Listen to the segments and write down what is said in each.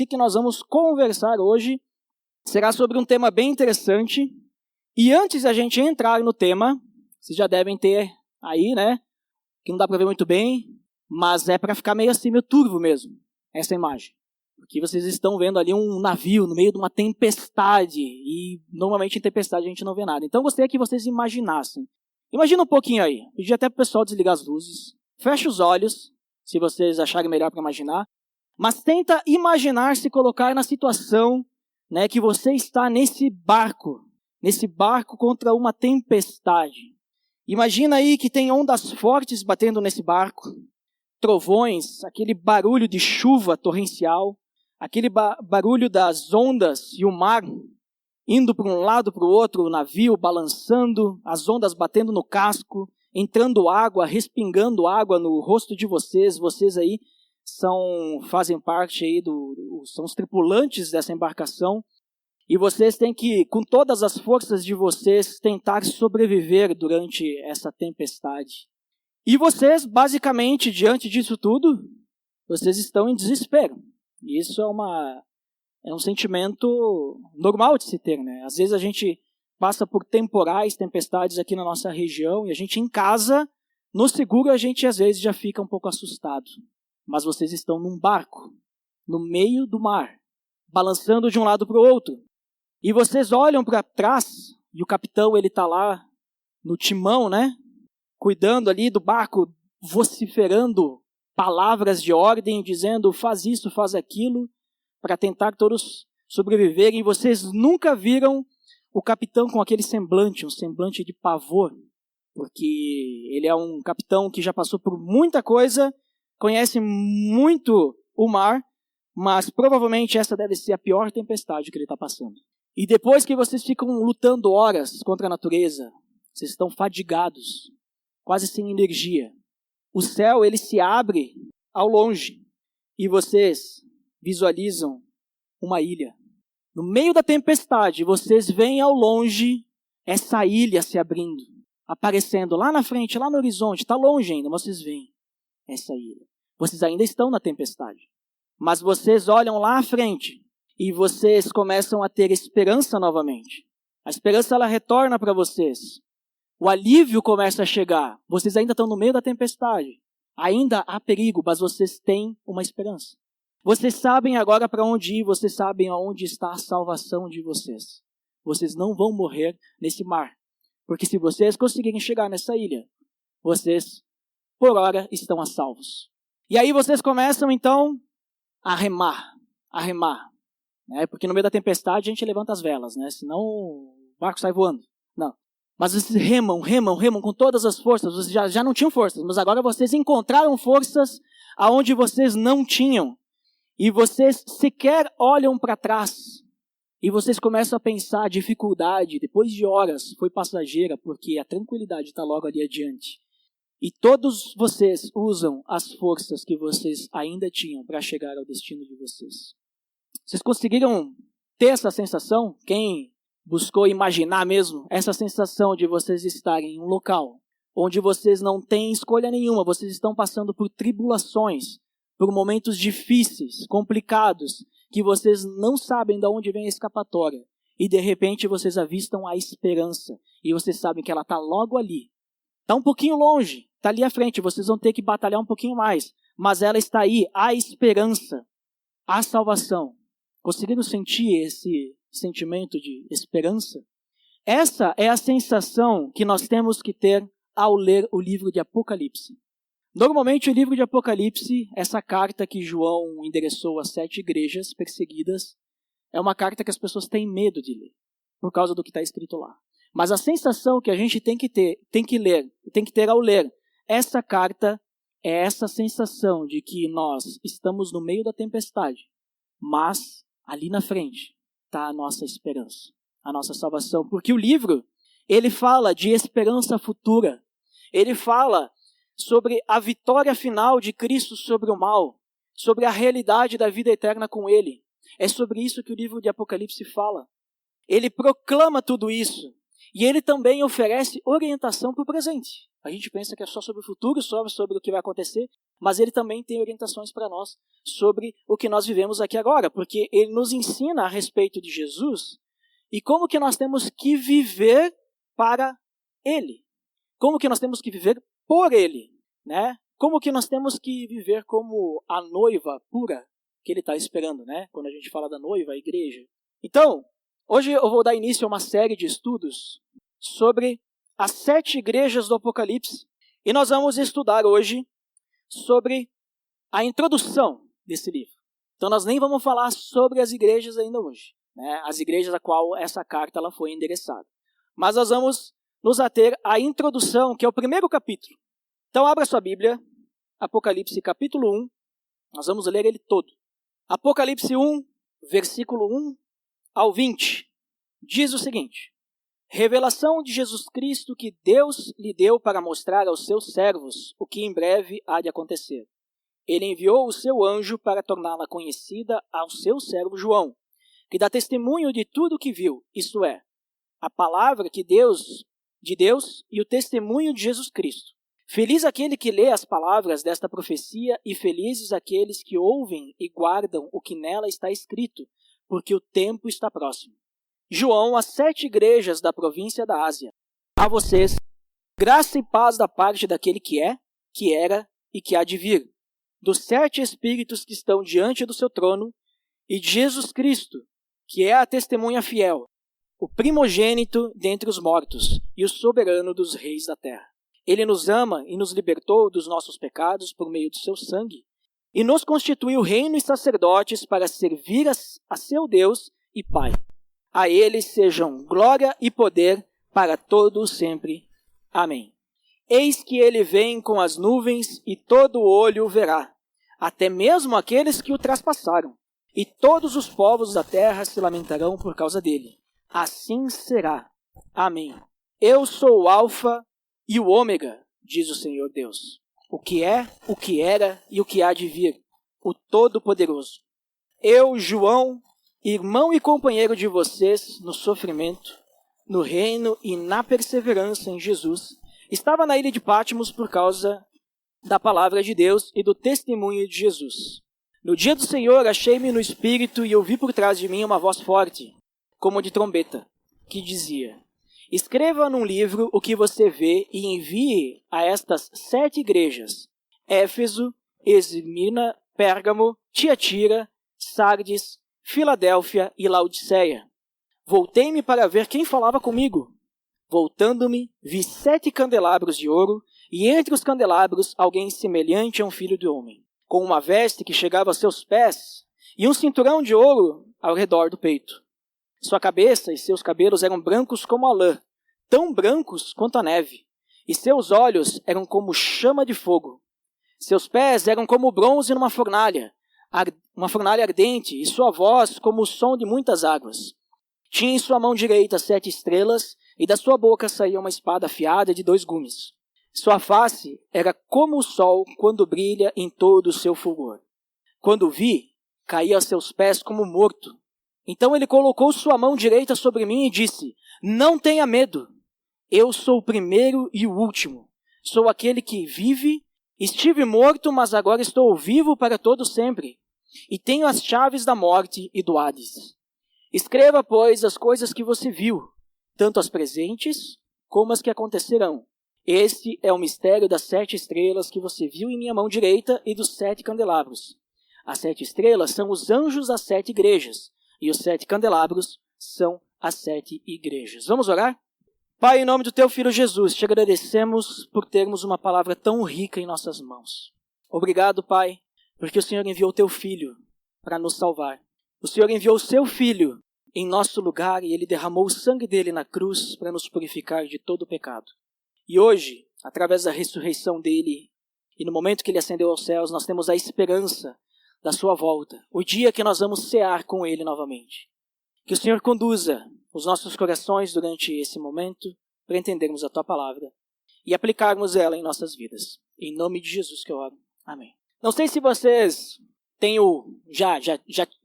que nós vamos conversar hoje será sobre um tema bem interessante. E antes da gente entrar no tema, vocês já devem ter aí, né? Que não dá para ver muito bem, mas é para ficar meio assim, meio turvo mesmo, essa imagem. Porque vocês estão vendo ali um navio no meio de uma tempestade. E normalmente em tempestade a gente não vê nada. Então eu gostaria que vocês imaginassem. Imagina um pouquinho aí. Pedi até para o pessoal desligar as luzes. Fecha os olhos, se vocês acharem melhor para imaginar. Mas tenta imaginar se colocar na situação, né, que você está nesse barco contra uma tempestade. Imagina aí que tem ondas fortes batendo nesse barco, trovões, aquele barulho de chuva torrencial, aquele barulho das ondas e o mar indo para um lado para o outro, o navio balançando, as ondas batendo no casco, entrando água, respingando água no rosto de vocês. Vocês aí fazem parte aí são os tripulantes dessa embarcação. E vocês têm que, com todas as forças de vocês, tentar sobreviver durante essa tempestade. E vocês, basicamente, diante disso tudo, vocês estão em desespero. E isso é um sentimento normal de se ter, né? Às vezes a gente passa por temporais, tempestades aqui na nossa região, e a gente em casa, no seguro, a gente às vezes já fica um pouco assustado. Mas vocês estão num barco, no meio do mar, balançando de um lado para o outro. E vocês olham para trás, e o capitão ele está lá no timão, né? Cuidando ali do barco, vociferando palavras de ordem, dizendo faz isso, faz aquilo, para tentar todos sobreviverem. E vocês nunca viram o capitão com aquele semblante, um semblante de pavor, porque ele é um capitão que já passou por muita coisa, conhece muito o mar, mas provavelmente essa deve ser a pior tempestade que ele está passando. E depois que vocês ficam lutando horas contra a natureza, vocês estão fadigados, quase sem energia. O céu ele se abre ao longe e vocês visualizam uma ilha. No meio da tempestade, vocês veem ao longe essa ilha se abrindo, aparecendo lá na frente, lá no horizonte. Está longe ainda, mas vocês veem essa ilha. Vocês ainda estão na tempestade, mas vocês olham lá à frente e vocês começam a ter esperança novamente. A esperança ela retorna para vocês. O alívio começa a chegar. Vocês ainda estão no meio da tempestade. Ainda há perigo, mas vocês têm uma esperança. Vocês sabem agora para onde ir, vocês sabem aonde está a salvação de vocês. Vocês não vão morrer nesse mar. Porque se vocês conseguirem chegar nessa ilha, vocês, por hora, estão a salvos. E aí vocês começam, então, a remar. Porque no meio da tempestade a gente levanta as velas, né? Senão o barco sai voando. Não. Mas vocês remam com todas as forças. Vocês já não tinham forças, mas agora vocês encontraram forças aonde vocês não tinham. E vocês sequer olham para trás. E vocês começam a pensar, a dificuldade, depois de horas, foi passageira, porque a tranquilidade está logo ali adiante. E todos vocês usam as forças que vocês ainda tinham para chegar ao destino de vocês. Vocês conseguiram ter essa sensação? Quem buscou imaginar mesmo essa sensação de vocês estarem em um local onde vocês não têm escolha nenhuma, vocês estão passando por tribulações, por momentos difíceis, complicados, que vocês não sabem de onde vem a escapatória. E de repente vocês avistam a esperança. E vocês sabem que ela está logo ali. Está um pouquinho longe, está ali à frente, vocês vão ter que batalhar um pouquinho mais. Mas ela está aí, a esperança, a salvação. Conseguiram sentir esse sentimento de esperança? Essa é a sensação que nós temos que ter ao ler o livro de Apocalipse. Normalmente o livro de Apocalipse, essa carta que João endereçou às 7 igrejas perseguidas, é uma carta que as pessoas têm medo de ler, por causa do que está escrito lá. Mas a sensação que a gente tem que ter ao ler essa carta é essa sensação de que nós estamos no meio da tempestade, mas ali na frente está a nossa esperança, a nossa salvação. Porque o livro, ele fala de esperança futura. Ele fala sobre a vitória final de Cristo sobre o mal, sobre a realidade da vida eterna com Ele. É sobre isso que o livro de Apocalipse fala. Ele proclama tudo isso. E ele também oferece orientação para o presente. A gente pensa que é só sobre o futuro, só sobre o que vai acontecer. mas ele também tem orientações para nós sobre o que nós vivemos aqui agora, porque ele nos ensina a respeito de Jesus e como que nós temos que viver para ele. Como que nós temos que viver por ele, né? Como que nós temos que viver como a noiva pura que ele está esperando, né? Quando a gente fala da noiva, a igreja. Então, hoje eu vou dar início a uma série de estudos sobre as 7 igrejas do Apocalipse. E nós vamos estudar hoje sobre a introdução desse livro. Então nós nem vamos falar sobre as igrejas ainda hoje, né? As igrejas a qual essa carta ela foi endereçada. Mas nós vamos nos ater à introdução, que é o primeiro capítulo. Então abra sua Bíblia, Apocalipse capítulo 1, nós vamos ler ele todo. Apocalipse 1, versículo 1 ao 20, diz o seguinte: revelação de Jesus Cristo que Deus lhe deu para mostrar aos seus servos o que em breve há de acontecer. Ele enviou o seu anjo para torná-la conhecida ao seu servo João, que dá testemunho de tudo o que viu, isto é, a palavra de Deus e o testemunho de Jesus Cristo. Feliz aquele que lê as palavras desta profecia e felizes aqueles que ouvem e guardam o que nela está escrito, porque o tempo está próximo. João, às 7 igrejas da província da Ásia. A vocês, graça e paz da parte daquele que é, que era e que há de vir, dos 7 Espíritos que estão diante do seu trono, e de Jesus Cristo, que é a testemunha fiel, o primogênito dentre os mortos e o soberano dos reis da terra. Ele nos ama e nos libertou dos nossos pecados por meio do seu sangue, e nos constituiu reino e sacerdotes para servir a seu Deus e Pai. A ele sejam glória e poder para todos sempre. Amém. Eis que ele vem com as nuvens e todo olho o verá, até mesmo aqueles que o traspassaram, e todos os povos da terra se lamentarão por causa dele. Assim será. Amém. Eu sou o Alfa e o Ômega, diz o Senhor Deus, o que é, o que era e o que há de vir, o Todo-Poderoso. Eu, João, irmão e companheiro de vocês no sofrimento, no reino e na perseverança em Jesus, estava na ilha de Patmos por causa da palavra de Deus e do testemunho de Jesus. No dia do Senhor achei-me no Espírito e ouvi por trás de mim uma voz forte, como de trombeta, que dizia: escreva num livro o que você vê e envie a estas 7 igrejas: Éfeso, Esmirna, Pérgamo, Tiatira, Sardes, Filadélfia e Laodiceia. Voltei-me para ver quem falava comigo. Voltando-me, vi 7 candelabros de ouro, e entre os candelabros alguém semelhante a um filho de homem, com uma veste que chegava aos seus pés, e um cinturão de ouro ao redor do peito. Sua cabeça e seus cabelos eram brancos como a lã, tão brancos quanto a neve, e seus olhos eram como chama de fogo. Seus pés eram como bronze numa fornalha ardente, e sua voz como o som de muitas águas. Tinha em sua mão direita 7 estrelas, e da sua boca saía uma espada afiada de 2 gumes. Sua face era como o sol quando brilha em todo o seu fulgor. Quando o vi, caí a seus pés como morto. Então ele colocou sua mão direita sobre mim e disse: não tenha medo, eu sou o primeiro e o último. Sou aquele que vive. Estive morto, mas agora estou vivo para todo sempre, e tenho as chaves da morte e do Hades. Escreva, pois, as coisas que você viu, tanto as presentes como as que acontecerão. Este é o mistério das 7 estrelas que você viu em minha mão direita e dos 7 candelabros. As 7 estrelas são os anjos das 7 igrejas, e os 7 candelabros são as 7 igrejas. Vamos orar? Pai, em nome do Teu Filho Jesus, te agradecemos por termos uma palavra tão rica em nossas mãos. Obrigado, Pai, porque o Senhor enviou o Teu Filho para nos salvar. O Senhor enviou o Seu Filho em nosso lugar e Ele derramou o sangue dele na cruz para nos purificar de todo o pecado. E hoje, através da ressurreição dele e no momento que Ele ascendeu aos céus, nós temos a esperança da sua volta, o dia que nós vamos cear com Ele novamente. Que o Senhor conduza os nossos corações durante esse momento para entendermos a Tua palavra e aplicarmos ela em nossas vidas. Em nome de Jesus que eu oro. Amém. Não sei se vocês já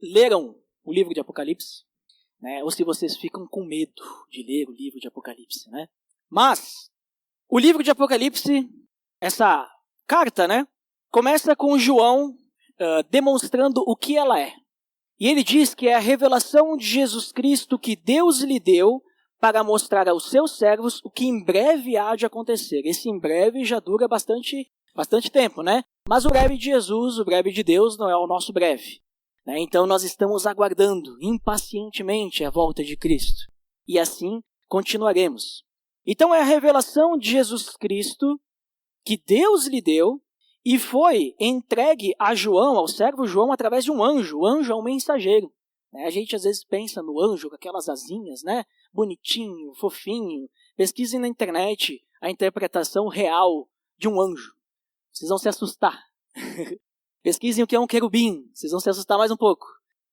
leram o livro de Apocalipse, né? Ou se vocês ficam com medo de ler o livro de Apocalipse, né? Mas o livro de Apocalipse, essa carta, né, começa com João demonstrando o que ela é. E ele diz que é a revelação de Jesus Cristo que Deus lhe deu para mostrar aos seus servos o que em breve há de acontecer. Esse em breve já dura bastante tempo, né? Mas o breve de Jesus, o breve de Deus, não é o nosso breve. Né? Então nós estamos aguardando impacientemente a volta de Cristo. E assim continuaremos. Então é a revelação de Jesus Cristo que Deus lhe deu e foi entregue a João, ao servo João, através de um anjo. O anjo é um mensageiro. A gente às vezes pensa no anjo com aquelas asinhas, né? Bonitinho, fofinho. Pesquisem na internet a interpretação real de um anjo. Vocês vão se assustar. Pesquisem o que é um querubim. Vocês vão se assustar mais um pouco.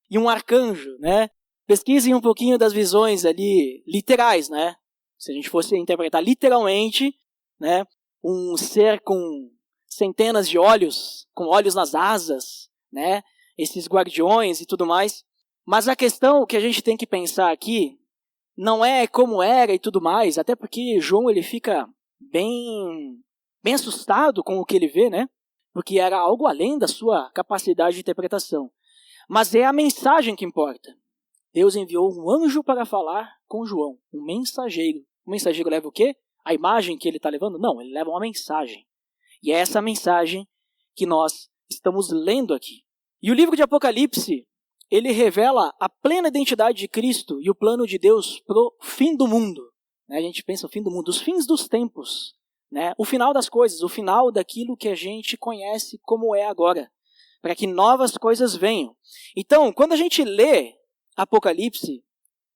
E um arcanjo, né? Pesquisem um pouquinho das visões ali literais, né? Se a gente fosse interpretar literalmente, né? Um ser com centenas de olhos, com olhos nas asas, né? Esses guardiões e tudo mais. Mas a questão que a gente tem que pensar aqui não é como era e tudo mais, até porque João ele fica bem assustado com o que ele vê, né? Porque era algo além da sua capacidade de interpretação. Mas é a mensagem que importa. Deus enviou um anjo para falar com João, um mensageiro. O mensageiro leva o quê? A imagem que ele está levando? Não, ele leva uma mensagem. E é essa mensagem que nós estamos lendo aqui. E o livro de Apocalipse, ele revela a plena identidade de Cristo e o plano de Deus para o fim do mundo. A gente pensa o fim do mundo, os fins dos tempos. O final das coisas, o final daquilo que a gente conhece como é agora. Para que novas coisas venham. Então, quando a gente lê Apocalipse,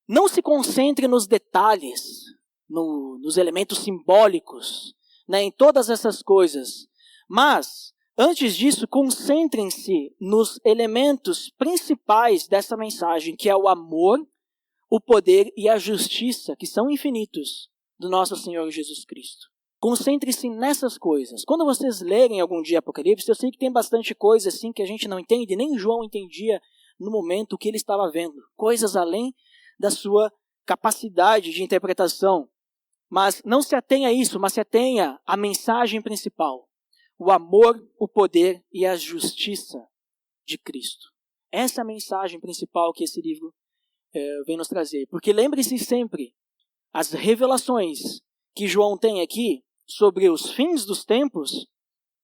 não se concentre nos detalhes, nos elementos simbólicos, em todas essas coisas. Mas, antes disso, concentrem-se nos elementos principais dessa mensagem, que é o amor, o poder e a justiça, que são infinitos, do nosso Senhor Jesus Cristo. Concentre-se nessas coisas. Quando vocês lerem algum dia Apocalipse, eu sei que tem bastante coisa assim que a gente não entende, nem João entendia no momento o que ele estava vendo. Coisas além da sua capacidade de interpretação. Mas não se atenha a isso, mas se atenha à mensagem principal. O amor, o poder e a justiça de Cristo. Essa é a mensagem principal que esse livro vem nos trazer. Porque lembre-se sempre, as revelações que João tem aqui sobre os fins dos tempos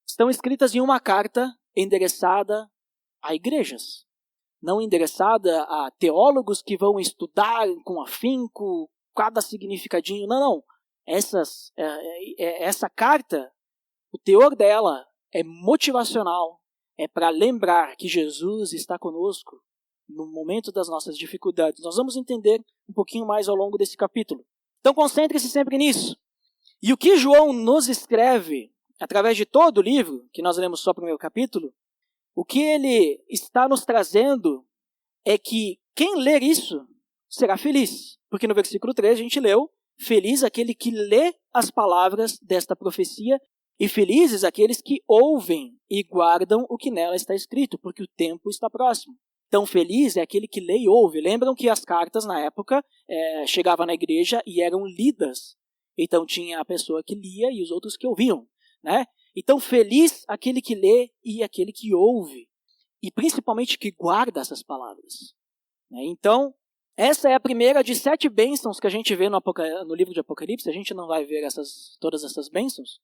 estão escritas em uma carta endereçada a igrejas. Não endereçada a teólogos que vão estudar com afinco cada significadinho. Não. Essa carta, o teor dela é motivacional. É para lembrar que Jesus está conosco no momento das nossas dificuldades. Nós vamos entender um pouquinho mais ao longo desse capítulo. Então concentre-se sempre nisso. E o que João nos escreve, através de todo o livro, que nós lemos só o primeiro capítulo, o que ele está nos trazendo é que quem ler isso será feliz. Porque no versículo 3 a gente leu, feliz aquele que lê as palavras desta profecia e felizes aqueles que ouvem e guardam o que nela está escrito, porque o tempo está próximo. Então feliz é aquele que lê e ouve. Lembram que as cartas na época chegavam na igreja e eram lidas. Então tinha a pessoa que lia e os outros que ouviam. Então feliz aquele que lê e aquele que ouve. E principalmente que guarda essas palavras. Então, essa é a primeira de 7 bênçãos que a gente vê no livro de Apocalipse. A gente não vai ver todas essas bênçãos.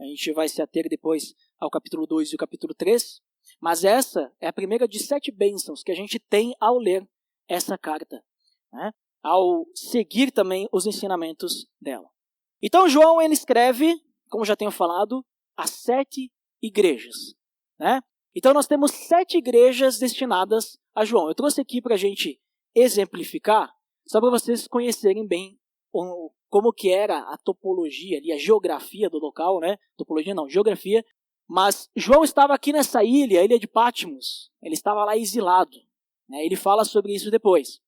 A gente vai se ater depois ao capítulo 2 e o capítulo 3. Mas essa é a primeira de 7 bênçãos que a gente tem ao ler essa carta. Ao seguir também os ensinamentos dela. Então João ele escreve, como já tenho falado, as 7 igrejas. Então nós temos 7 igrejas destinadas a João. Eu trouxe aqui para a gente exemplificar, só para vocês conhecerem bem como que era a topologia, ali, a geografia do local, Topologia não, geografia. Mas João estava aqui nessa ilha, a ilha de Patmos. Ele estava lá exilado. Ele fala sobre isso depois.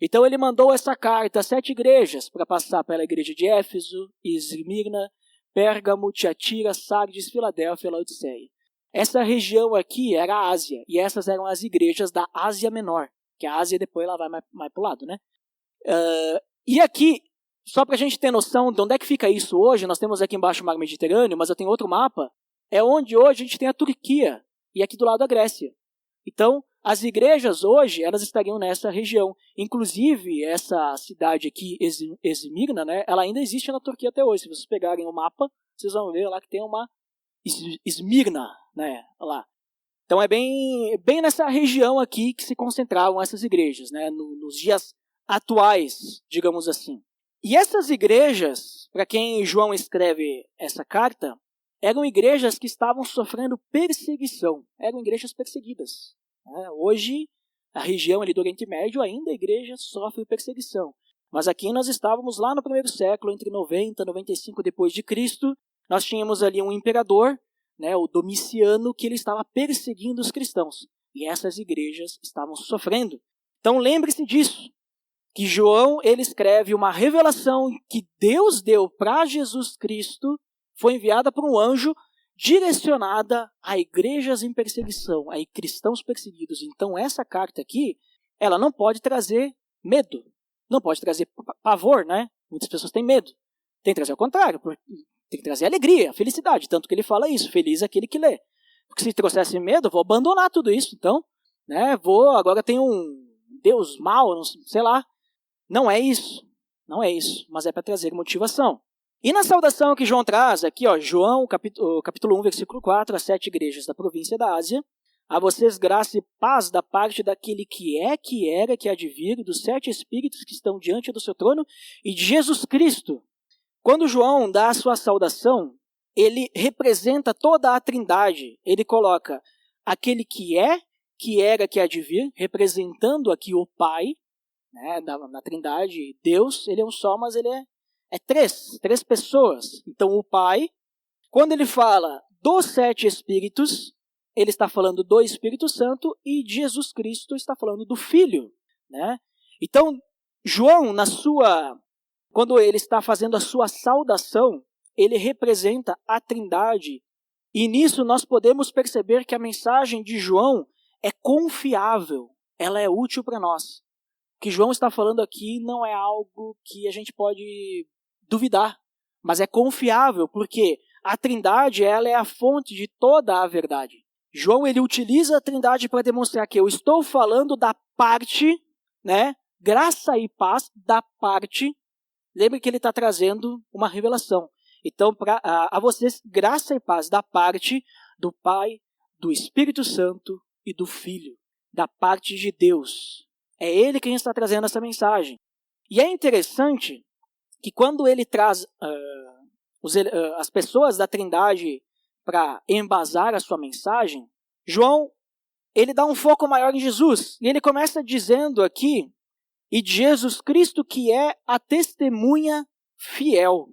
Então ele mandou essa carta a 7 igrejas, para passar pela igreja de Éfeso, Esmirna, Pérgamo, Tiatira, Sardes, Filadélfia e Laodiceia. Essa região aqui era a Ásia, e essas eram as igrejas da Ásia Menor, que a Ásia depois ela vai mais para o lado, E aqui, só para a gente ter noção de onde é que fica isso hoje, nós temos aqui embaixo o Mar Mediterrâneo, mas eu tenho outro mapa, é onde hoje a gente tem a Turquia e aqui do lado a Grécia. Então, as igrejas hoje, elas estariam nessa região. Inclusive, essa cidade aqui, Esmirna, né, ela ainda existe na Turquia até hoje. Se vocês pegarem o mapa, vocês vão ver lá que tem uma Esmirna, né, lá. Então é bem nessa região aqui que se concentravam essas igrejas, né, nos dias atuais, digamos assim. E essas igrejas, para quem João escreve essa carta, eram igrejas que estavam sofrendo perseguição, eram igrejas perseguidas. Hoje, a região ali do Oriente Médio, ainda a igreja sofre perseguição. Mas aqui nós estávamos lá no primeiro século, entre 90 e 95 depois de Cristo, nós tínhamos ali um imperador, né, o Domiciano, que ele estava perseguindo os cristãos. E essas igrejas estavam sofrendo. Então lembre-se disso, que João ele escreve uma revelação que Deus deu para Jesus Cristo, foi enviada por um anjo, direcionada a igrejas em perseguição, a cristãos perseguidos. Então essa carta aqui, ela não pode trazer medo, não pode trazer pavor, né? Muitas pessoas têm medo. Tem que trazer ao contrário, tem que trazer alegria, felicidade, tanto que ele fala isso, feliz é aquele que lê. Porque se trouxesse medo, eu vou abandonar tudo isso, então, né? Agora tem um Deus mau, sei lá. Não é isso, mas é para trazer motivação. E na saudação que João traz aqui, ó, João, capítulo 1, versículo 4, às 7 igrejas da província da Ásia, a vocês graça e paz da parte daquele que é, que era, que há de vir, dos 7 espíritos que estão diante do seu trono e de Jesus Cristo. Quando João dá a sua saudação, ele representa toda a Trindade. Ele coloca aquele que é, que era, que há de vir, representando aqui o Pai, né, na Trindade. Deus, ele é um só, mas ele é três pessoas. Então o Pai, quando ele fala dos 7 espíritos, ele está falando do Espírito Santo, e Jesus Cristo está falando do Filho, né? Então João, quando ele está fazendo a sua saudação, ele representa a Trindade, e nisso nós podemos perceber que a mensagem de João é confiável, ela é útil para nós. O que João está falando aqui não é algo que a gente pode duvidar, mas é confiável, porque a Trindade, ela é a fonte de toda a verdade. João, ele utiliza a Trindade para demonstrar que eu estou falando da parte, né, graça e paz da parte. Lembre que ele está trazendo uma revelação. Então, a vocês, graça e paz da parte do Pai, do Espírito Santo e do Filho, da parte de Deus. É ele quem está trazendo essa mensagem. E é interessante que quando ele traz as pessoas da Trindade para embasar a sua mensagem, João, ele dá um foco maior em Jesus. E ele começa dizendo aqui, e de Jesus Cristo que é a testemunha fiel.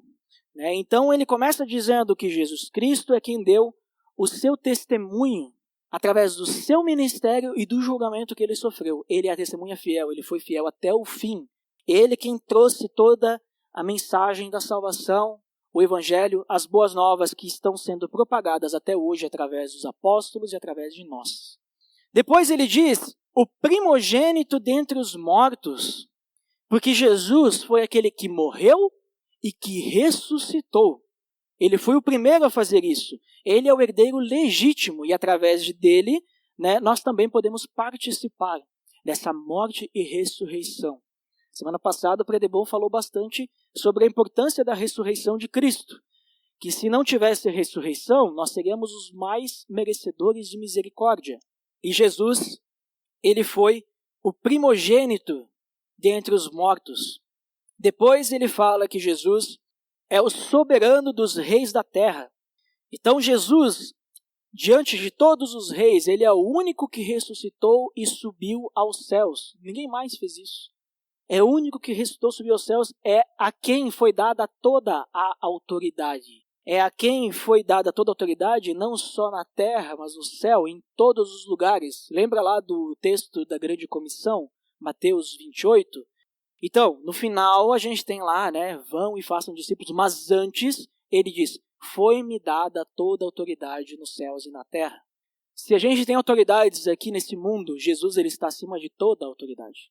Né? Então ele começa dizendo que Jesus Cristo é quem deu o seu testemunho através do seu ministério e do julgamento que ele sofreu. Ele é a testemunha fiel, ele foi fiel até o fim. Ele quem trouxe toda a mensagem da salvação, o Evangelho, as boas novas que estão sendo propagadas até hoje através dos apóstolos e através de nós. Depois ele diz, o primogênito dentre os mortos, porque Jesus foi aquele que morreu e que ressuscitou. Ele foi o primeiro a fazer isso. Ele é o herdeiro legítimo e através dele, né, nós também podemos participar dessa morte e ressurreição. Semana passada o Predebon falou bastante sobre a importância da ressurreição de Cristo. Que se não tivesse ressurreição, nós seríamos os mais merecedores de misericórdia. E Jesus, ele foi o primogênito dentre os mortos. Depois ele fala que Jesus é o soberano dos reis da terra. Então Jesus, diante de todos os reis, ele é o único que ressuscitou e subiu aos céus. Ninguém mais fez isso. É o único que ressuscitou, subiu aos céus, é a quem foi dada toda a autoridade. É a quem foi dada toda a autoridade, não só na terra, mas no céu, em todos os lugares. Lembra lá do texto da grande comissão, Mateus 28? Então, no final a gente tem lá, né, vão e façam discípulos, mas antes ele diz, foi-me dada toda a autoridade nos céus e na terra. Se a gente tem autoridades aqui nesse mundo, Jesus ele está acima de toda a autoridade.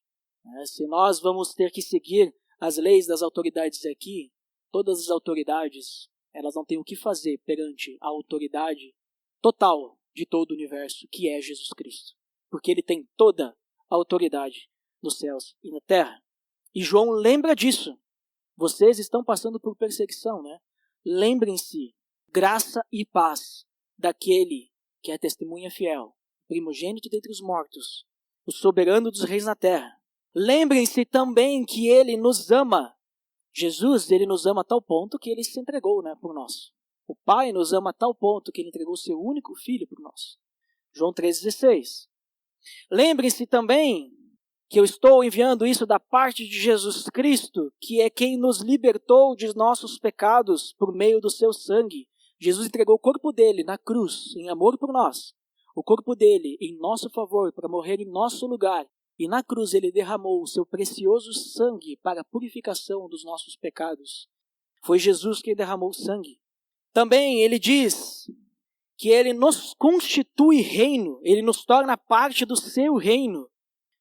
Se nós vamos ter que seguir as leis das autoridades aqui, todas as autoridades, elas não têm o que fazer perante a autoridade total de todo o universo, que é Jesus Cristo. Porque ele tem toda a autoridade nos céus e na terra. E João lembra disso. Vocês estão passando por perseguição, né? Lembrem-se, graça e paz daquele que é testemunha fiel, primogênito dentre os mortos, o soberano dos reis na terra. Lembrem-se também que ele nos ama. Jesus, ele nos ama a tal ponto que ele se entregou, né, por nós. O Pai nos ama a tal ponto que ele entregou seu único filho por nós. João 3,16. Lembrem-se também que eu estou enviando isso da parte de Jesus Cristo, que é quem nos libertou de nossos pecados por meio do seu sangue. Jesus entregou o corpo dele na cruz, em amor por nós. O corpo dele em nosso favor, para morrer em nosso lugar. E na cruz ele derramou o seu precioso sangue para a purificação dos nossos pecados. Foi Jesus quem derramou o sangue. Também ele diz que ele nos constitui reino, ele nos torna parte do seu reino.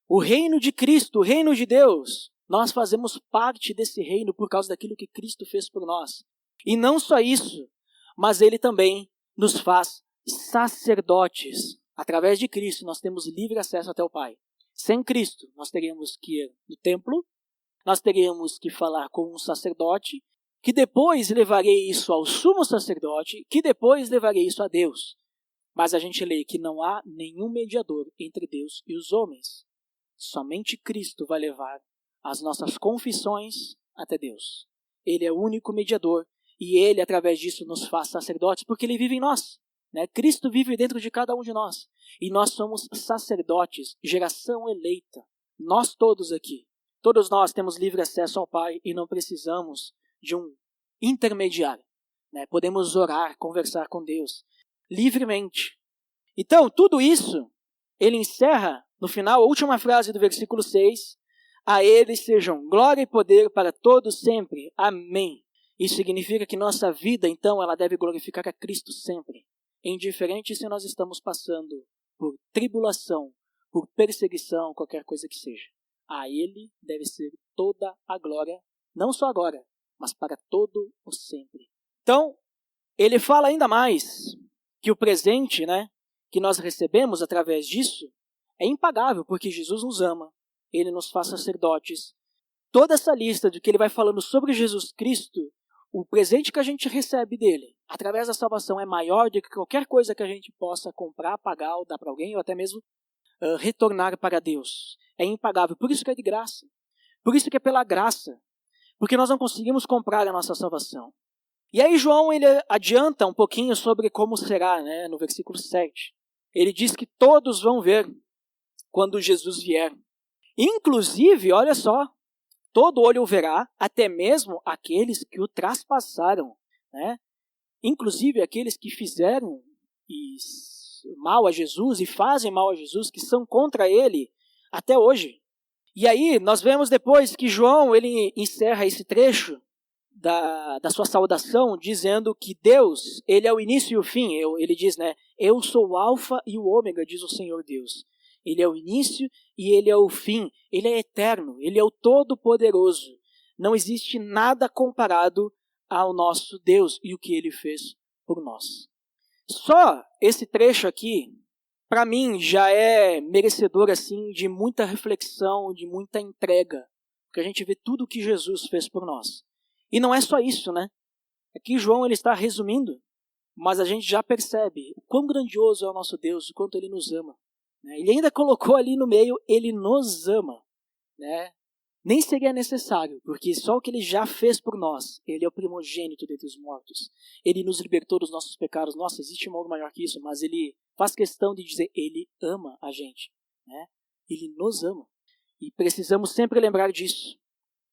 O reino de Cristo, o reino de Deus. Nós fazemos parte desse reino por causa daquilo que Cristo fez por nós. E não só isso, mas ele também nos faz sacerdotes. Através de Cristo nós temos livre acesso até o Pai. Sem Cristo, nós teríamos que ir no templo, nós teríamos que falar com um sacerdote, que depois levaria isso ao sumo sacerdote, que depois levaria isso a Deus. Mas a gente lê que não há nenhum mediador entre Deus e os homens. Somente Cristo vai levar as nossas confissões até Deus. Ele é o único mediador e ele, através disso, nos faz sacerdotes, porque ele vive em nós. Né? Cristo vive dentro de cada um de nós. E nós somos sacerdotes, geração eleita. Nós todos aqui, todos nós temos livre acesso ao Pai e não precisamos de um intermediário. Né? Podemos orar, conversar com Deus livremente. Então, tudo isso, ele encerra, no final, a última frase do versículo 6, a ele sejam glória e poder para todos sempre. Amém. Isso significa que nossa vida, então, ela deve glorificar a Cristo sempre. Indiferente se nós estamos passando por tribulação, por perseguição, qualquer coisa que seja. A ele deve ser toda a glória, não só agora, mas para todo o sempre. Então, ele fala ainda mais que o presente, né, que nós recebemos através disso é impagável, porque Jesus nos ama, ele nos faz sacerdotes. Toda essa lista de que ele vai falando sobre Jesus Cristo, o presente que a gente recebe dele, através da salvação, é maior do que qualquer coisa que a gente possa comprar, pagar ou dar para alguém, ou até mesmo retornar para Deus. É impagável. Por isso que é de graça. Por isso que é pela graça. Porque nós não conseguimos comprar a nossa salvação. E aí João ele adianta um pouquinho sobre como será, né, no versículo 7. Ele diz que todos vão ver quando Jesus vier. Inclusive, olha só, todo olho o verá, até mesmo aqueles que o traspassaram, né? Inclusive aqueles que fizeram mal a Jesus e fazem mal a Jesus, que são contra ele até hoje. E aí nós vemos depois que João ele encerra esse trecho da sua saudação dizendo que Deus, ele é o início e o fim. Ele diz, né? Eu sou o alfa e o ômega, diz o Senhor Deus. Ele é o início e ele é o fim. Ele é eterno, ele é o todo-poderoso. Não existe nada comparado ao nosso Deus e o que ele fez por nós. Só esse trecho aqui, para mim, já é merecedor assim, de muita reflexão, de muita entrega. Porque a gente vê tudo o que Jesus fez por nós. E não é só isso, né? Aqui João ele está resumindo, mas a gente já percebe o quão grandioso é o nosso Deus, o quanto ele nos ama. Ele ainda colocou ali no meio, ele nos ama. Né? Nem seria necessário, porque só o que ele já fez por nós, ele é o primogênito dentre os mortos. Ele nos libertou dos nossos pecados. Nossa, existe algo maior que isso, mas ele faz questão de dizer, ele ama a gente. Né? Ele nos ama. E precisamos sempre lembrar disso.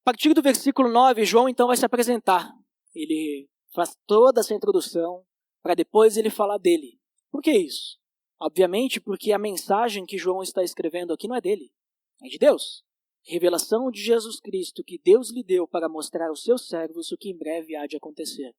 A partir do versículo 9, João então vai se apresentar. Ele faz toda essa introdução para depois ele falar dele. Por que isso? Obviamente porque a mensagem que João está escrevendo aqui não é dele, é de Deus. Revelação de Jesus Cristo que Deus lhe deu para mostrar aos seus servos o que em breve há de acontecer.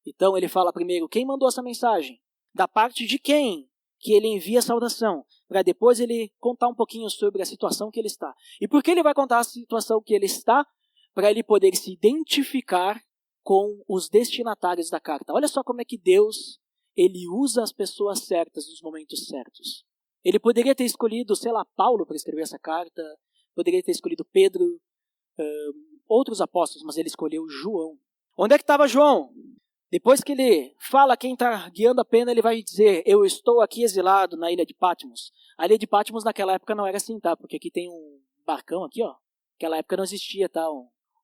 Então ele fala primeiro quem mandou essa mensagem, da parte de quem que ele envia a saudação, para depois ele contar um pouquinho sobre a situação que ele está. E por que ele vai contar a situação que ele está? Para ele poder se identificar com os destinatários da carta. Olha só como é que Deus, ele usa as pessoas certas nos momentos certos. Ele poderia ter escolhido, sei lá, Paulo para escrever essa carta, poderia ter escolhido Pedro, outros apóstolos, mas ele escolheu João. Onde é que estava João? Depois que ele fala quem está guiando a pena, ele vai dizer, eu estou aqui exilado na ilha de Patmos. A ilha de Patmos naquela época não era assim, tá? Porque aqui tem um barcão aqui, ó. Naquela época não existia, tá?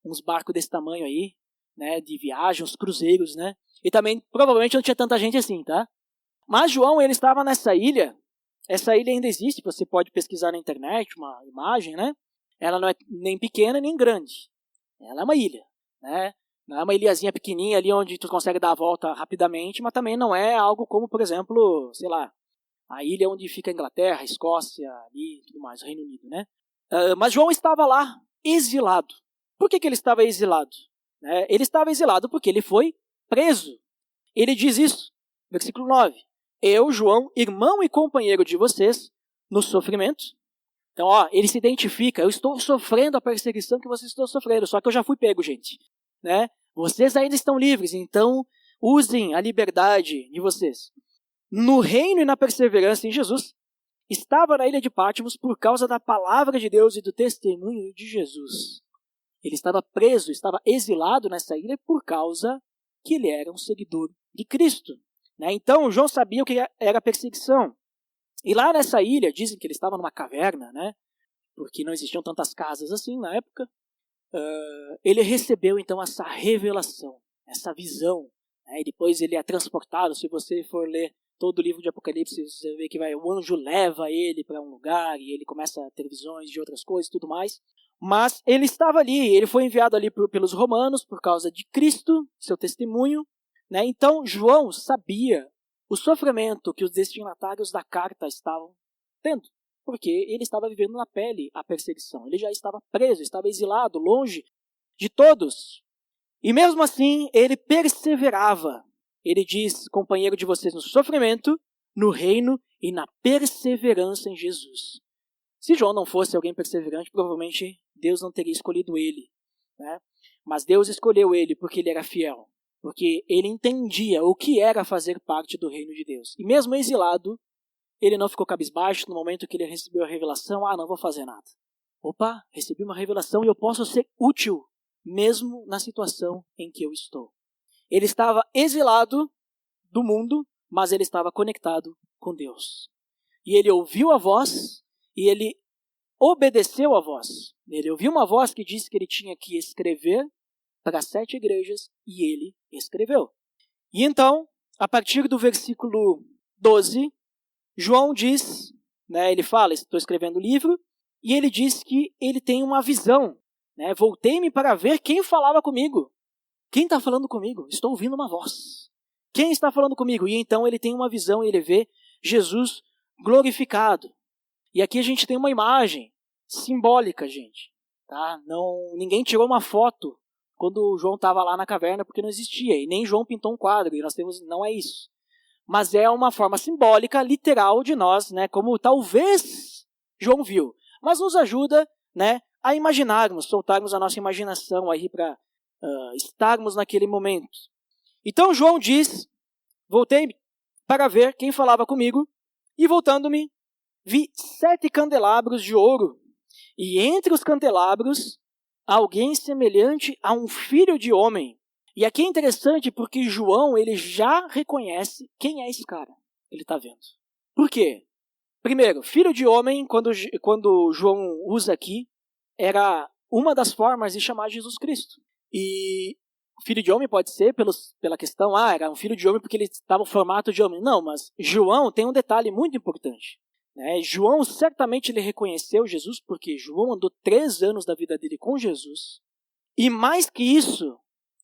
Uns barcos desse tamanho aí, né? De viagem, uns cruzeiros, né? E também, provavelmente, não tinha tanta gente assim, tá? Mas João, ele estava nessa ilha. Essa ilha ainda existe, você pode pesquisar na internet, uma imagem, né? Ela não é nem pequena nem grande. Ela é uma ilha, né? Não é uma ilhazinha pequenininha ali onde tu consegue dar a volta rapidamente, mas também não é algo como, por exemplo, sei lá, a ilha onde fica a Inglaterra, a Escócia, ali, tudo mais, o Reino Unido, né? Mas João estava lá, exilado. Por que ele estava exilado? Ele estava exilado porque ele foi preso. Ele diz isso, versículo 9. Eu, João, irmão e companheiro de vocês, no sofrimento. Então, ó, ele se identifica, eu estou sofrendo a perseguição que vocês estão sofrendo, só que eu já fui pego, gente. Né? Vocês ainda estão livres, então usem a liberdade de vocês. No reino e na perseverança em Jesus, estava na ilha de Patmos por causa da palavra de Deus e do testemunho de Jesus. Ele estava preso, estava exilado nessa ilha por causa que ele era um seguidor de Cristo. Né? Então, João sabia o que era perseguição. E lá nessa ilha, dizem que ele estava numa caverna, né? Porque não existiam tantas casas assim na época. Ele recebeu então essa revelação, essa visão, né? E depois ele é transportado. Se você for ler todo o livro de Apocalipse, você vê que o anjo leva ele para um lugar e ele começa a ter visões de outras coisas e tudo mais. Mas ele estava ali, ele foi enviado ali pelos romanos por causa de Cristo, seu testemunho, né? Então João sabia o sofrimento que os destinatários da carta estavam tendo. Porque ele estava vivendo na pele a perseguição. Ele já estava preso, estava exilado, longe de todos. E mesmo assim, ele perseverava. Ele diz, companheiro de vocês no sofrimento, no reino e na perseverança em Jesus. Se João não fosse alguém perseverante, provavelmente Deus não teria escolhido ele. Né? Mas Deus escolheu ele porque ele era fiel. Porque ele entendia o que era fazer parte do reino de Deus. E mesmo exilado, ele não ficou cabisbaixo no momento que ele recebeu a revelação. Não vou fazer nada. Opa, recebi uma revelação e eu posso ser útil, mesmo na situação em que eu estou. Ele estava exilado do mundo, mas ele estava conectado com Deus. E ele ouviu a voz e ele obedeceu a voz. Ele ouviu uma voz que disse que ele tinha que escrever para 7 igrejas e ele escreveu. E então, a partir do versículo 12, João diz, né, ele fala, estou escrevendo o livro, e ele diz que ele tem uma visão. Né, voltei-me para ver quem falava comigo. Quem está falando comigo? Estou ouvindo uma voz. Quem está falando comigo? E então ele tem uma visão e ele vê Jesus glorificado. E aqui a gente tem uma imagem simbólica, gente. Tá? Ninguém tirou uma foto quando João estava lá na caverna, porque não existia. E nem João pintou um quadro, e não é isso. Mas é uma forma simbólica, literal de nós, né, como talvez João viu. Mas nos ajuda, né, a imaginarmos, soltarmos a nossa imaginação aí para estarmos naquele momento. Então João diz, voltei para ver quem falava comigo, e voltando-me, vi 7 candelabros de ouro, e entre os candelabros, alguém semelhante a um filho de homem. E aqui é interessante porque João, ele já reconhece quem é esse cara. Ele está vendo. Por quê? Primeiro, filho de homem, quando João usa aqui, era uma das formas de chamar Jesus Cristo. E filho de homem pode ser pela questão, era um filho de homem porque ele estava no formato de homem. Não, mas João tem um detalhe muito importante. Né? João certamente ele reconheceu Jesus porque João andou 3 anos da vida dele com Jesus. E mais que isso,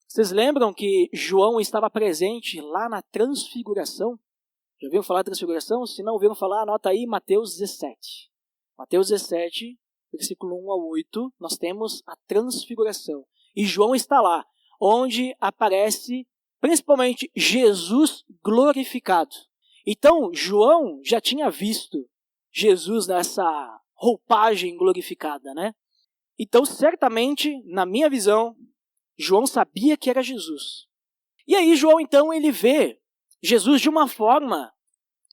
vocês lembram que João estava presente lá na transfiguração? Já ouviram falar da transfiguração? Se não ouviram falar, anota aí Mateus 17. Mateus 17, versículo 1 a 8, nós temos a transfiguração. E João está lá, onde aparece principalmente Jesus glorificado. Então, João já tinha visto Jesus nessa roupagem glorificada, né? Então, certamente, na minha visão, João sabia que era Jesus. E aí João, então, ele vê Jesus de uma forma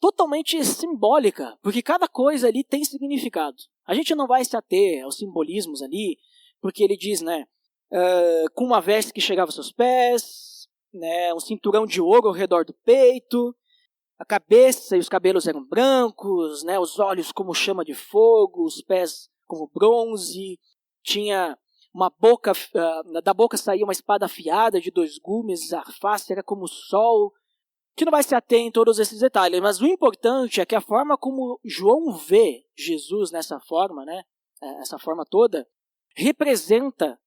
totalmente simbólica, porque cada coisa ali tem significado. A gente não vai se ater aos simbolismos ali, porque ele diz, né, com uma veste que chegava aos seus pés, né, um cinturão de ouro ao redor do peito, a cabeça e os cabelos eram brancos, né, os olhos como chama de fogo, os pés como bronze, tinha uma boca, da boca saía uma espada afiada de 2 gumes, a face era como o sol. A gente não vai se ater em todos esses detalhes, mas o importante é que a forma como João vê Jesus nessa forma, né, essa forma toda, representa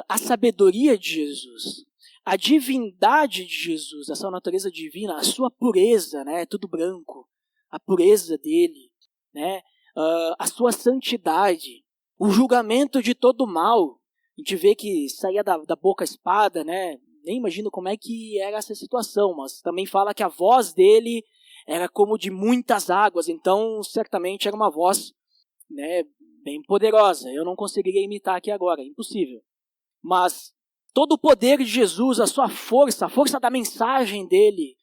a sabedoria de Jesus, a divindade de Jesus, a sua natureza divina, a sua pureza, né, tudo branco, a pureza dele, né, a sua santidade, o julgamento de todo mal. A gente vê que saía da boca a espada, né? Nem imagino como é que era essa situação, mas também fala que a voz dele era como de muitas águas, então certamente era uma voz, né, bem poderosa. Eu não conseguiria imitar aqui agora, é impossível. Mas todo o poder de Jesus, a sua força, a força da mensagem dele,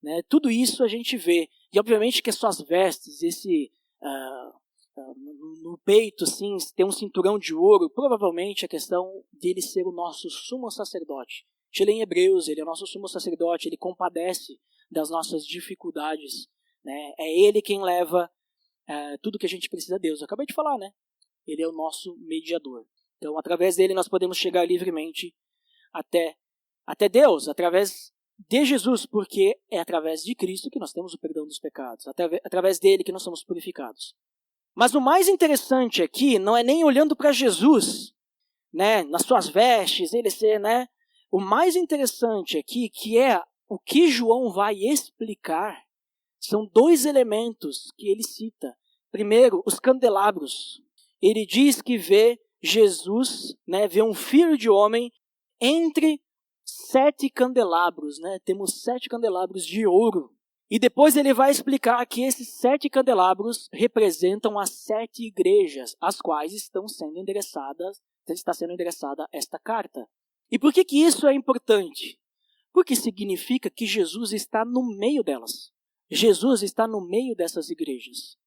né, tudo isso a gente vê. E obviamente que as suas vestes, no peito, sim, tem um cinturão de ouro, provavelmente a questão dele ser o nosso sumo sacerdote. A gente lê em Hebreus, ele é o nosso sumo sacerdote, ele compadece das nossas dificuldades, né? É ele quem leva tudo que a gente precisa a Deus. Eu acabei de falar, né? Ele é o nosso mediador. Então, através dele nós podemos chegar livremente até Deus, através de Jesus, porque é através de Cristo que nós temos o perdão dos pecados, através dele que nós somos purificados. Mas o mais interessante aqui não é nem olhando para Jesus, né, nas suas vestes, ele ser, né? O mais interessante aqui, que é o que João vai explicar, são 2 elementos que ele cita. Primeiro, os candelabros. Ele diz que vê Jesus, né, vê um filho de homem entre 7 candelabros, né? Temos 7 candelabros de ouro. E depois ele vai explicar que esses 7 candelabros representam as 7 igrejas, as quais está sendo endereçada esta carta. E por que isso é importante? Porque significa que Jesus está no meio delas. Jesus está no meio dessas igrejas.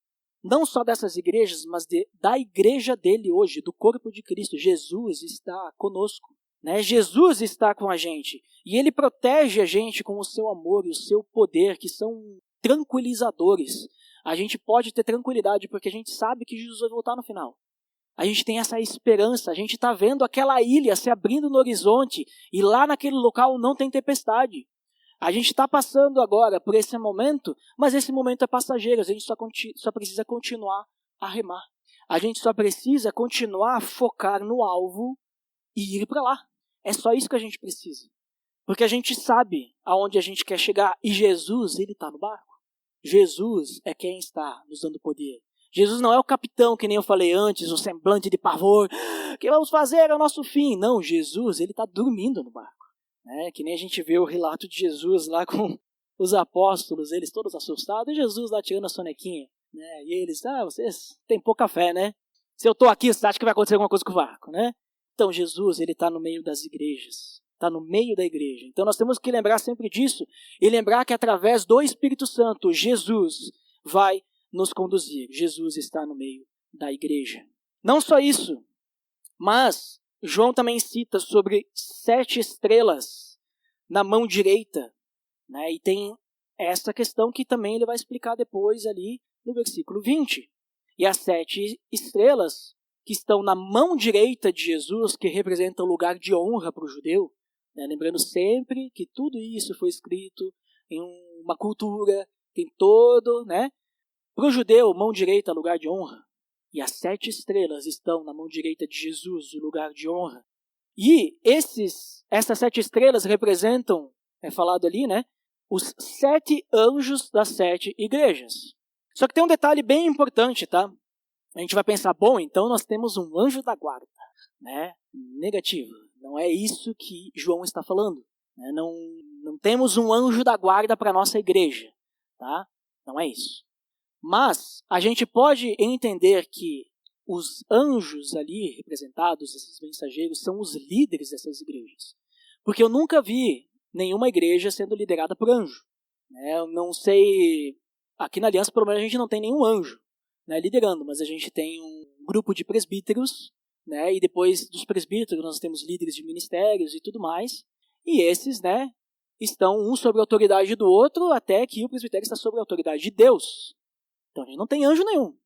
Não só dessas igrejas, mas da igreja dele hoje, do corpo de Cristo. Jesus está conosco. Né? Jesus está com a gente e ele protege a gente com o seu amor e o seu poder, que são tranquilizadores. A gente pode ter tranquilidade porque a gente sabe que Jesus vai voltar no final. A gente tem essa esperança, a gente está vendo aquela ilha se abrindo no horizonte e lá naquele local não tem tempestade. A gente está passando agora por esse momento, mas esse momento é passageiro, a gente só precisa continuar a remar. A gente só precisa continuar a focar no alvo e ir para lá. É só isso que a gente precisa. Porque a gente sabe aonde a gente quer chegar. E Jesus, ele está no barco. Jesus é quem está nos dando poder. Jesus não é o capitão, que nem eu falei antes, o semblante de pavor. O que vamos fazer? É o nosso fim. Não, Jesus, ele está dormindo no barco. Né? Que nem a gente vê o relato de Jesus lá com os apóstolos, eles todos assustados, e Jesus lá tirando a sonequinha. Né? E eles, vocês têm pouca fé, né? Se eu estou aqui, você acha que vai acontecer alguma coisa com o barco, né? Então Jesus, ele está no meio das igrejas, está no meio da igreja. Então nós temos que lembrar sempre disso e lembrar que através do Espírito Santo, Jesus vai nos conduzir. Jesus está no meio da igreja. Não só isso, mas João também cita sobre 7 estrelas na mão direita, né? E tem essa questão que também ele vai explicar depois ali no versículo 20. E as 7 estrelas que estão na mão direita de Jesus, que representa o lugar de honra para o judeu, né? Lembrando sempre que tudo isso foi escrito em uma cultura, tem todo, né? Para o judeu, mão direita é lugar de honra. E as 7 estrelas estão na mão direita de Jesus, o lugar de honra. E essas 7 estrelas representam, é falado ali, né? Os 7 anjos das 7 igrejas. Só que tem um detalhe bem importante, tá? A gente vai pensar, bom, então nós temos um anjo da guarda, né? Negativo. Não é isso que João está falando. Né? Não temos um anjo da guarda para a nossa igreja, tá? Não é isso. Mas a gente pode entender que os anjos ali representados, esses mensageiros, são os líderes dessas igrejas. Porque eu nunca vi nenhuma igreja sendo liderada por anjo. Eu não sei, aqui na Aliança pelo menos a gente não tem nenhum anjo, né, liderando, mas a gente tem um grupo de presbíteros, né, e depois dos presbíteros nós temos líderes de ministérios e tudo mais, e esses, né, estão um sob a autoridade do outro, até que o presbitério está sob a autoridade de Deus. Então a gente não tem anjo nenhum.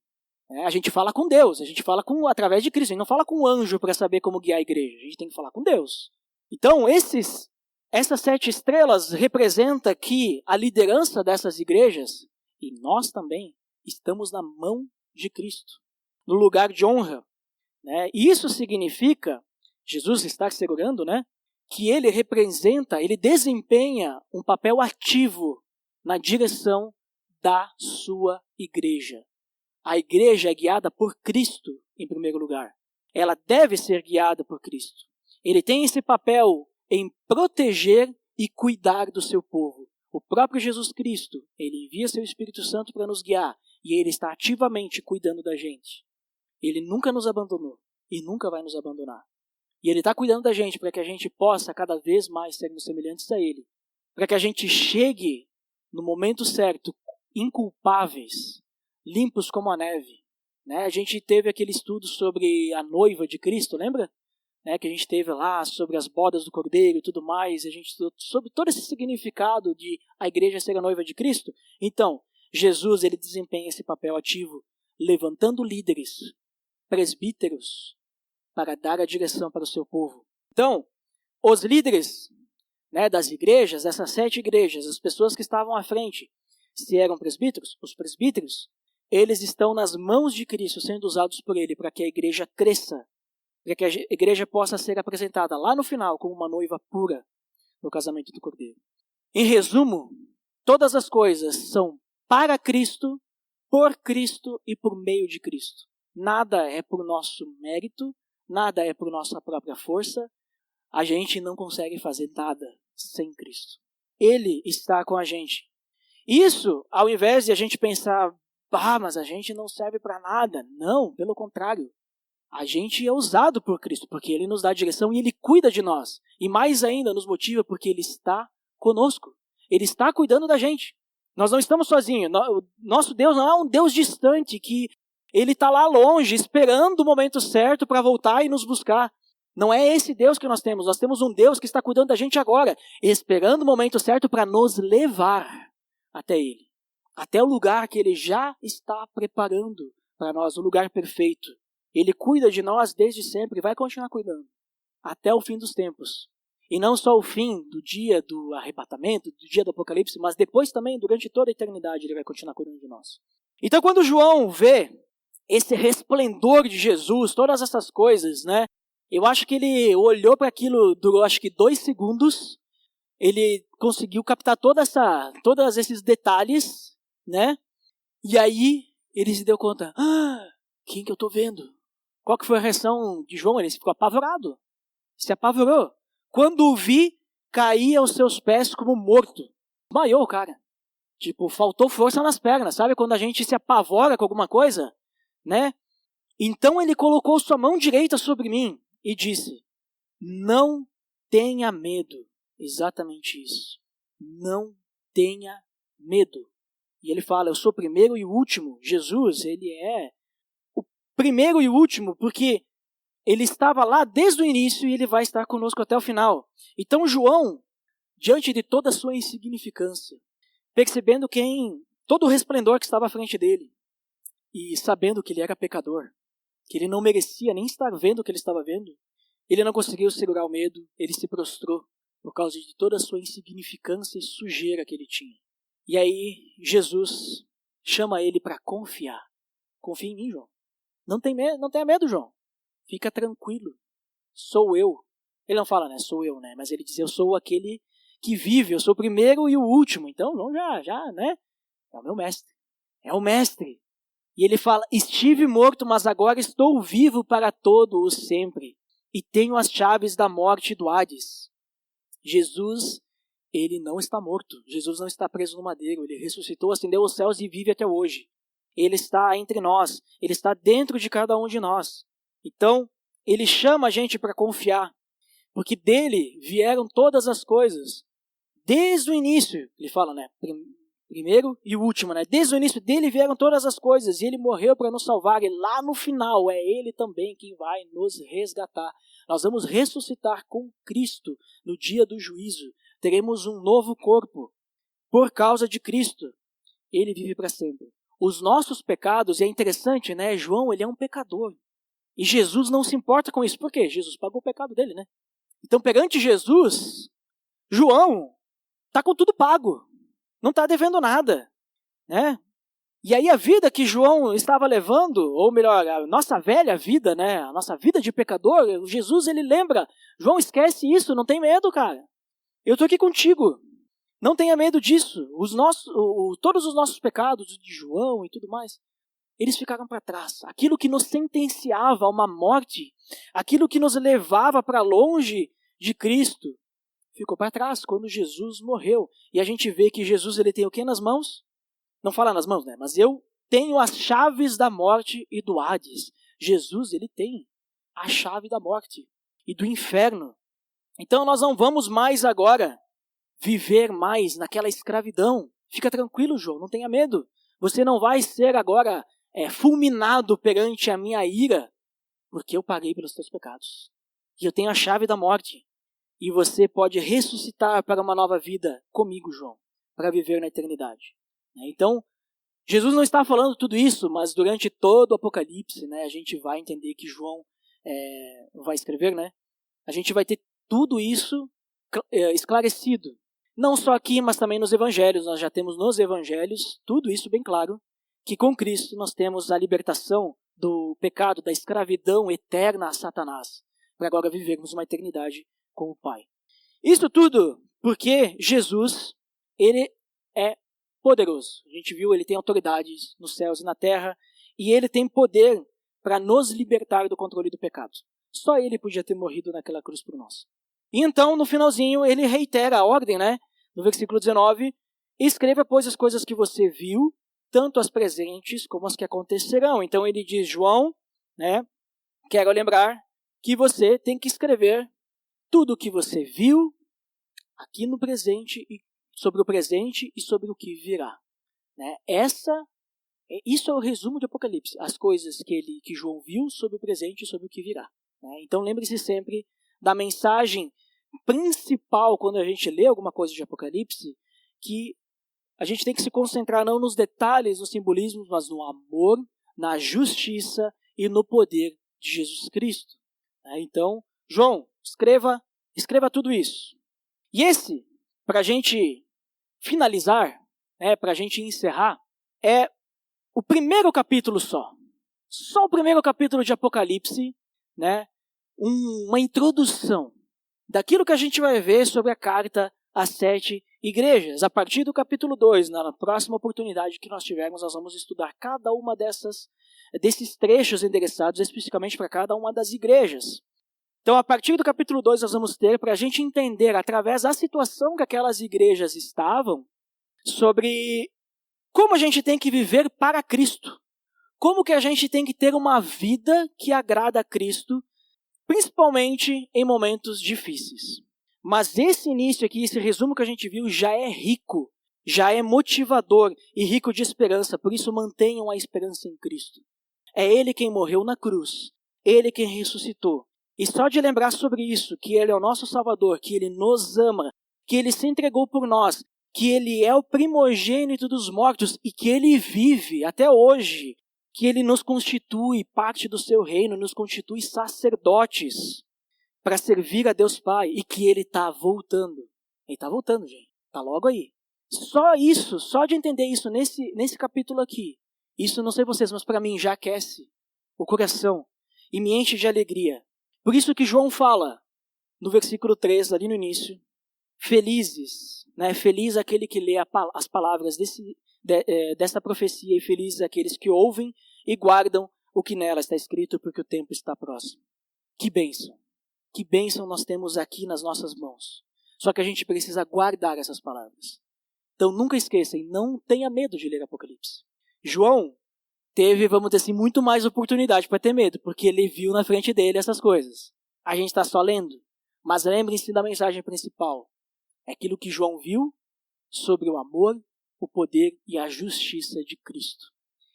A gente fala com Deus, a gente fala através de Cristo, a gente não fala com o anjo para saber como guiar a igreja, a gente tem que falar com Deus. Então essas 7 estrelas representam que a liderança dessas igrejas, e nós também, estamos na mão de Cristo, no lugar de honra. E isso significa, Jesus está segurando, que ele representa, ele desempenha um papel ativo na direção da sua igreja. A igreja é guiada por Cristo, em primeiro lugar. Ela deve ser guiada por Cristo. Ele tem esse papel em proteger e cuidar do seu povo. O próprio Jesus Cristo, ele envia seu Espírito Santo para nos guiar, e ele está ativamente cuidando da gente. Ele nunca nos abandonou e nunca vai nos abandonar. E ele está cuidando da gente para que a gente possa cada vez mais sermos semelhantes a ele. Para que a gente chegue no momento certo, inculpáveis, limpos como a neve. A gente teve aquele estudo sobre a noiva de Cristo, lembra? Que a gente teve lá sobre as bodas do Cordeiro e tudo mais. A gente estudou sobre todo esse significado de a igreja ser a noiva de Cristo. Então, Jesus ele desempenha esse papel ativo, levantando líderes, presbíteros, para dar a direção para o seu povo. Então, os líderes das igrejas, essas 7 igrejas, as pessoas que estavam à frente, se eram presbíteros, os presbíteros, eles estão nas mãos de Cristo, sendo usados por ele, para que a igreja cresça, para que a igreja possa ser apresentada lá no final como uma noiva pura no casamento do Cordeiro. Em resumo, todas as coisas são para Cristo, por Cristo e por meio de Cristo. Nada é por nosso mérito, nada é por nossa própria força. A gente não consegue fazer nada sem Cristo. Ele está com a gente. Isso, ao invés de a gente pensar, mas a gente não serve para nada. Não, pelo contrário. A gente é usado por Cristo, porque ele nos dá direção e ele cuida de nós. E mais ainda nos motiva porque ele está conosco. Ele está cuidando da gente. Nós não estamos sozinhos. Nosso Deus não é um Deus distante que ele está lá longe, esperando o momento certo para voltar e nos buscar. Não é esse Deus que nós temos. Nós temos um Deus que está cuidando da gente agora, esperando o momento certo para nos levar até ele. Até o lugar que ele já está preparando para nós, o lugar perfeito. Ele cuida de nós desde sempre e vai continuar cuidando. Até o fim dos tempos. E não só o fim do dia do arrebatamento, do dia do Apocalipse, mas depois também, durante toda a eternidade, ele vai continuar cuidando de nós. Então, quando João vê esse resplendor de Jesus, todas essas coisas, eu acho que ele olhou para aquilo, durou acho que 2 segundos, ele conseguiu captar todos esses detalhes, e aí ele se deu conta, quem que eu estou vendo? Qual que foi a reação de João? Ele ficou apavorado, se apavorou. Quando o vi, caí aos seus pés como morto. Desmaiou o cara. Faltou força nas pernas, sabe? Quando a gente se apavora com alguma coisa, Então ele colocou sua mão direita sobre mim e disse, não tenha medo. Exatamente isso. Não tenha medo. E ele fala, eu sou o primeiro e o último. Jesus, ele é o primeiro e o último, porque ele estava lá desde o início e ele vai estar conosco até o final. Então João, diante de toda a sua insignificância, percebendo todo o resplendor que estava à frente dele, e sabendo que ele era pecador, que ele não merecia nem estar vendo o que ele estava vendo, ele não conseguiu segurar o medo, ele se prostrou por causa de toda a sua insignificância e sujeira que ele tinha. E aí Jesus chama ele para confiar. Confia em mim, João. Não tenha medo, João. Fica tranquilo. Sou eu. Ele não fala, sou eu, mas ele diz, eu sou aquele que vive, eu sou o primeiro e o último. Então, não, já, é o meu mestre. É o mestre. E ele fala, estive morto, mas agora estou vivo para todo o sempre. E tenho as chaves da morte e do Hades. Jesus, ele não está morto. Jesus não está preso no madeiro. Ele ressuscitou, ascendeu aos céus e vive até hoje. Ele está entre nós, Ele está dentro de cada um de nós. Então, Ele chama a gente para confiar, porque dele vieram todas as coisas. Desde o início, ele fala, né? Primeiro e último, né? Desde o início dele vieram todas as coisas, e ele morreu para nos salvar, e lá no final é ele também quem vai nos resgatar. Nós vamos ressuscitar com Cristo no dia do juízo. Teremos um novo corpo por causa de Cristo. Ele vive para sempre. Os nossos pecados, e é interessante, né? João, ele é um pecador. E Jesus não se importa com isso. Por quê? Jesus pagou o pecado dele, né? Então, perante Jesus, João está com tudo pago. Não está devendo nada, né? E aí a vida que João estava levando, ou melhor, a nossa velha vida, né? A nossa vida de pecador, Jesus, ele lembra, João, esquece isso, não tem medo, cara. Eu estou aqui contigo. Não tenha medo disso. Todos os nossos pecados, de João e tudo mais, eles ficaram para trás. Aquilo que nos sentenciava a uma morte, aquilo que nos levava para longe de Cristo, ficou para trás quando Jesus morreu. E a gente vê que Jesus, ele tem o que nas mãos? Não fala nas mãos, né? Mas eu tenho as chaves da morte e do Hades. Jesus, ele tem a chave da morte e do inferno. Então nós não vamos mais agora viver mais naquela escravidão. Fica tranquilo, João, não tenha medo. Você não vai ser agora fulminado perante a minha ira, porque eu paguei pelos teus pecados. E eu tenho a chave da morte. E você pode ressuscitar para uma nova vida comigo, João, para viver na eternidade. Então, Jesus não está falando tudo isso, mas durante todo o Apocalipse, né, a gente vai entender que João vai escrever, né? A gente vai ter tudo isso esclarecido. Não só aqui, mas também nos evangelhos. Nós já temos nos evangelhos tudo isso bem claro, que com Cristo nós temos a libertação do pecado, da escravidão eterna a Satanás, para agora vivermos uma eternidade com o Pai. Isso tudo porque Jesus, ele é poderoso. A gente viu, ele tem autoridades nos céus e na terra, e ele tem poder para nos libertar do controle do pecado. Só ele podia ter morrido naquela cruz por nós. E então, no finalzinho, ele reitera a ordem, né? No versículo 19, escreva, pois, as coisas que você viu, tanto as presentes como as que acontecerão. Então ele diz, João, né? Quero lembrar que você tem que escrever tudo o que você viu aqui no presente, e sobre o presente e sobre o que virá. Né? Isso é o resumo de Apocalipse. As coisas que João viu sobre o presente e sobre o que virá. Né? Então lembre-se sempre da mensagem principal quando a gente lê alguma coisa de Apocalipse, que a gente tem que se concentrar não nos detalhes, nos simbolismos, mas no amor, na justiça e no poder de Jesus Cristo. Né? Então, João, escreva tudo isso. E esse, para a gente finalizar, para a gente encerrar, é o primeiro capítulo só. Só o primeiro capítulo de Apocalipse, né? Uma introdução daquilo que a gente vai ver sobre a carta às 7 igrejas. A partir do capítulo 2, na próxima oportunidade que nós tivermos, nós vamos estudar cada uma desses trechos endereçados especificamente para cada uma das igrejas. Então, a partir do capítulo 2, nós vamos ter, para a gente entender, através da situação que aquelas igrejas estavam, sobre como a gente tem que viver para Cristo. Como que a gente tem que ter uma vida que agrada a Cristo, principalmente em momentos difíceis. Mas esse início aqui, esse resumo que a gente viu, já é rico, já é motivador e rico de esperança. Por isso, mantenham a esperança em Cristo. É Ele quem morreu na cruz, Ele quem ressuscitou. E só de lembrar sobre isso, que Ele é o nosso Salvador, que Ele nos ama, que Ele se entregou por nós, que Ele é o primogênito dos mortos e que Ele vive até hoje, que Ele nos constitui parte do seu reino, nos constitui sacerdotes para servir a Deus Pai e que Ele está voltando. Ele está voltando, gente. Está logo aí. Só isso, só de entender isso nesse capítulo aqui, isso não sei vocês, mas para mim já aquece o coração e me enche de alegria. Por isso que João fala, no versículo 3, ali no início, felizes, né? Feliz aquele que lê as palavras dessa profecia e felizes aqueles que ouvem e guardam o que nela está escrito, porque o tempo está próximo. Que bênção nós temos aqui nas nossas mãos. Só que a gente precisa guardar essas palavras. Então nunca esqueça e não tenha medo de ler Apocalipse. João, teve, vamos dizer assim, muito mais oportunidade para ter medo, porque ele viu na frente dele essas coisas. A gente está só lendo, mas lembrem-se da mensagem principal. É aquilo que João viu sobre o amor, o poder e a justiça de Cristo.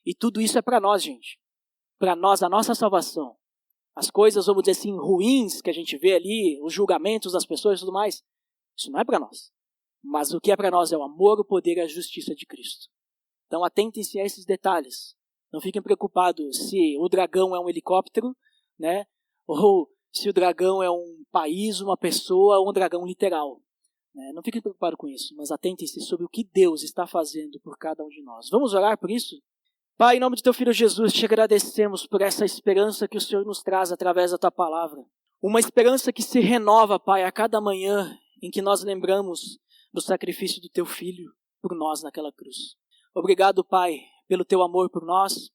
E tudo isso é para nós, gente. Para nós, a nossa salvação. As coisas, vamos dizer assim, ruins que a gente vê ali, os julgamentos das pessoas e tudo mais, isso não é para nós. Mas o que é para nós é o amor, o poder e a justiça de Cristo. Então atentem-se a esses detalhes. Não fiquem preocupados se o dragão é um helicóptero, né? Ou se o dragão é um país, uma pessoa ou um dragão literal. Não fiquem preocupados com isso, mas atentem-se sobre o que Deus está fazendo por cada um de nós. Vamos orar por isso? Pai, em nome de teu Filho Jesus, te agradecemos por essa esperança que o Senhor nos traz através da tua palavra. Uma esperança que se renova, Pai, a cada manhã em que nós lembramos do sacrifício do teu Filho por nós naquela cruz. Obrigado, Pai, pelo teu amor por nós.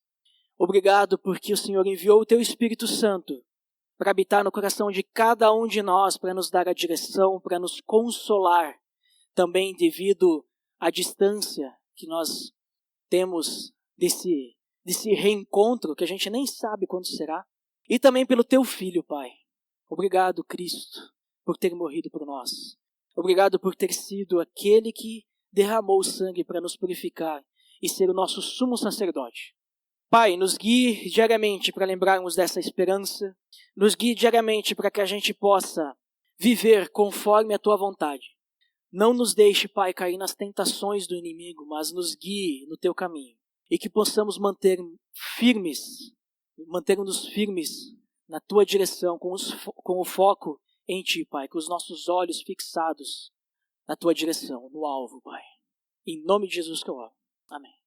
Obrigado porque o Senhor enviou o teu Espírito Santo para habitar no coração de cada um de nós, para nos dar a direção, para nos consolar, também devido à distância que nós temos desse reencontro, que a gente nem sabe quando será, e também pelo teu Filho, Pai. Obrigado, Cristo, por ter morrido por nós. Obrigado por ter sido aquele que derramou o sangue para nos purificar e ser o nosso sumo sacerdote. Pai, nos guie diariamente para lembrarmos dessa esperança, nos guie diariamente para que a gente possa viver conforme a tua vontade. Não nos deixe, Pai, cair nas tentações do inimigo, mas nos guie no teu caminho. E que possamos manter-nos firmes na tua direção, com o foco em ti, Pai, com os nossos olhos fixados na tua direção, no alvo, Pai. Em nome de Jesus que eu oro. Amém.